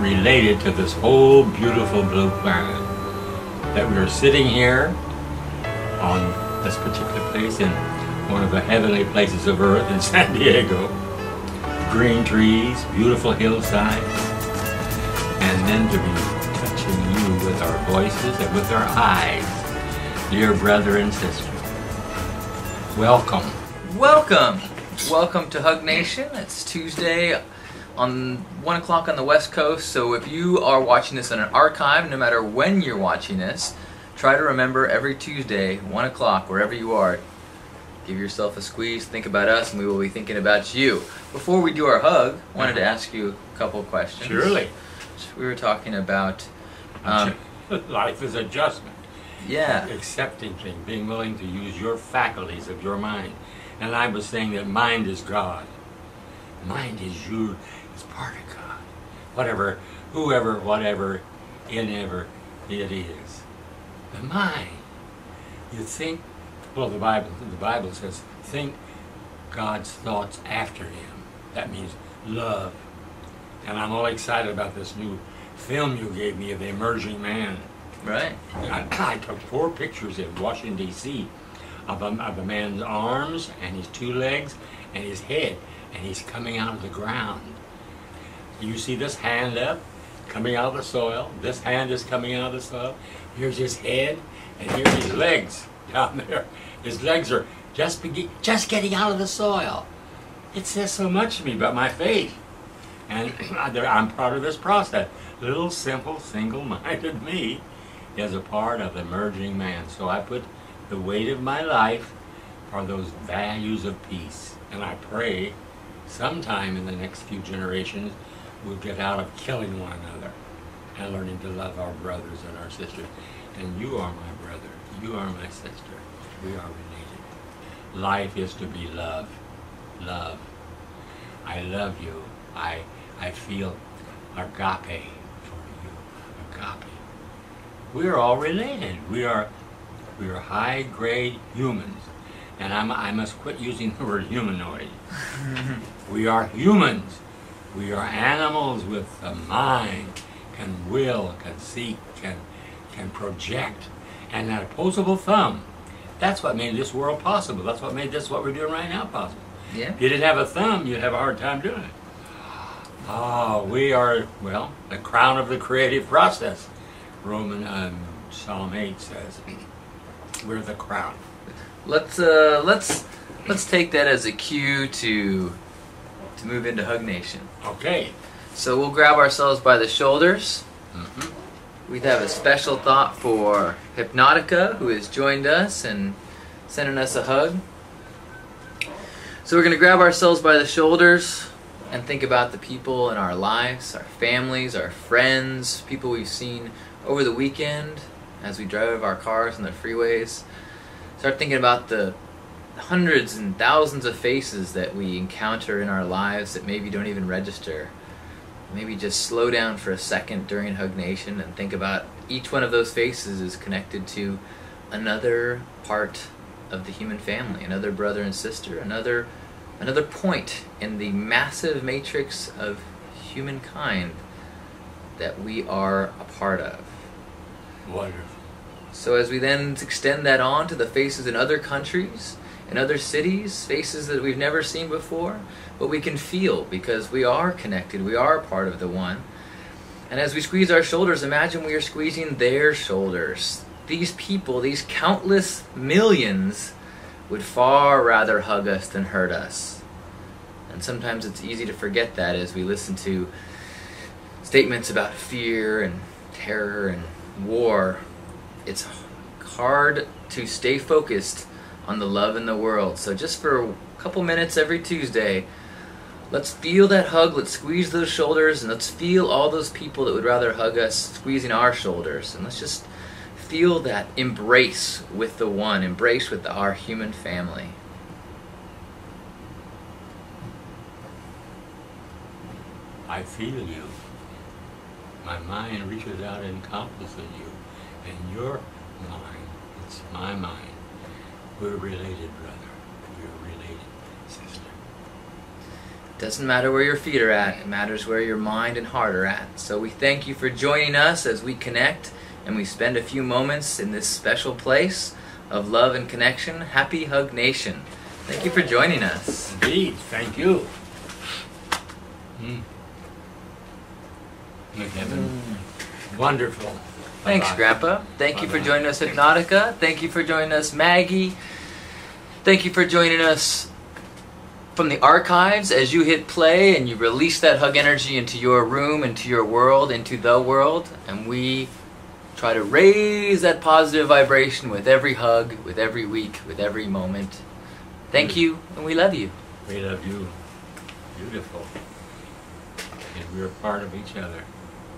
related to this whole beautiful blue planet. That we are sitting here on this particular place in one of the heavenly places of earth in San Diego. Green trees, beautiful hillsides, and then to be touching you with our voices and with our eyes, dear brother and sister. Welcome. Welcome! Welcome to HugNation. It's Tuesday on 1 o'clock on the West Coast, so if you are watching this on an archive, no matter when you're watching this, try to remember every Tuesday, 1 o'clock, wherever you are, give yourself a squeeze, think about us, and we will be thinking about you. Before we do our hug, I wanted to ask you a couple of questions. Surely. We were talking about... life is adjustment. Yeah. Accepting things, being willing to use your faculties of your mind. And I was saying that mind is God. Mind is you, is part of God. Whatever, whoever, whatever, inever it is. The mind. You think, well, the Bible says, think God's thoughts after Him. That means love. And I'm all excited about this new film you gave me of the emerging man. Right. I took 4 pictures in Washington, D.C. of a man's arms and his 2 legs and his head, and he's coming out of the ground. You see this hand up, coming out of the soil. This hand is coming out of the soil. Here's his head, and here's his legs down there. His legs are just getting out of the soil. It says so much to me about my faith. And I'm part of this process. Little, simple, single-minded me is a part of the emerging man. So I put the weight of my life for those values of peace. And I pray sometime in the next few generations we'll get out of killing one another and learning to love our brothers and our sisters. And you are my brother. You are my sister. We are related. Life is to be love. Love. I love you. I feel agape for you. Agape. We are all related. We are high-grade humans. And I must quit using the word humanoid. We are humans. We are animals with a mind, can will, can seek, can project, and that opposable thumb. That's what made this world possible. That's what made this, what we're doing right now, possible. Yeah. If you didn't have a thumb, you'd have a hard time doing it. Oh, we are, well, the crown of the creative process. Psalm 8 says, we're the crown. Let's take that as a cue to move into HugNation. Okay. So we'll grab ourselves by the shoulders. Mm-hmm. We'd have a special thought for Hypnotica, who has joined us and sending us a hug. So we're going to grab ourselves by the shoulders and think about the people in our lives, our families, our friends, people we've seen over the weekend as we drive our cars on the freeways. Start thinking about the hundreds and thousands of faces that we encounter in our lives that maybe don't even register. Maybe just slow down for a second during HugNation and think about each one of those faces is connected to another part of the human family, another brother and sister, another point in the massive matrix of humankind that we are a part of. Wonderful. So as we then extend that on to the faces in other countries, in other cities, faces that we've never seen before, but we can feel because we are connected, we are part of the one. And as we squeeze our shoulders, imagine we are squeezing their shoulders. These people, these countless millions, would far rather hug us than hurt us. And sometimes it's easy to forget that as we listen to statements about fear and terror and war. It's hard to stay focused on the love in the world. So just for a couple minutes every Tuesday, let's feel that hug, let's squeeze those shoulders, and let's feel all those people that would rather hug us squeezing our shoulders. And let's just feel that embrace with the one, embrace with our human family. I feel you. My mind reaches out and encompasses you. And your mind, it's my mind. We're related, brother. We're related, sister. Doesn't matter where your feet are at, it matters where your mind and heart are at. So we thank you for joining us as we connect and we spend a few moments in this special place of love and connection. Happy Hug Nation. Thank you for joining us. Indeed, thank you. Wonderful. Thanks, Bye-bye. Grandpa. Thank you for Bye-bye. joining us, Hypnotica. Thank you for joining us, Maggie. Thank you for joining us from the archives as you hit play and you release that hug energy into your room, into your world, into the world. And we try to raise that positive vibration with every hug, with every week, with every moment. Thank you, and we love you. We love you. Beautiful. And we're part of each other.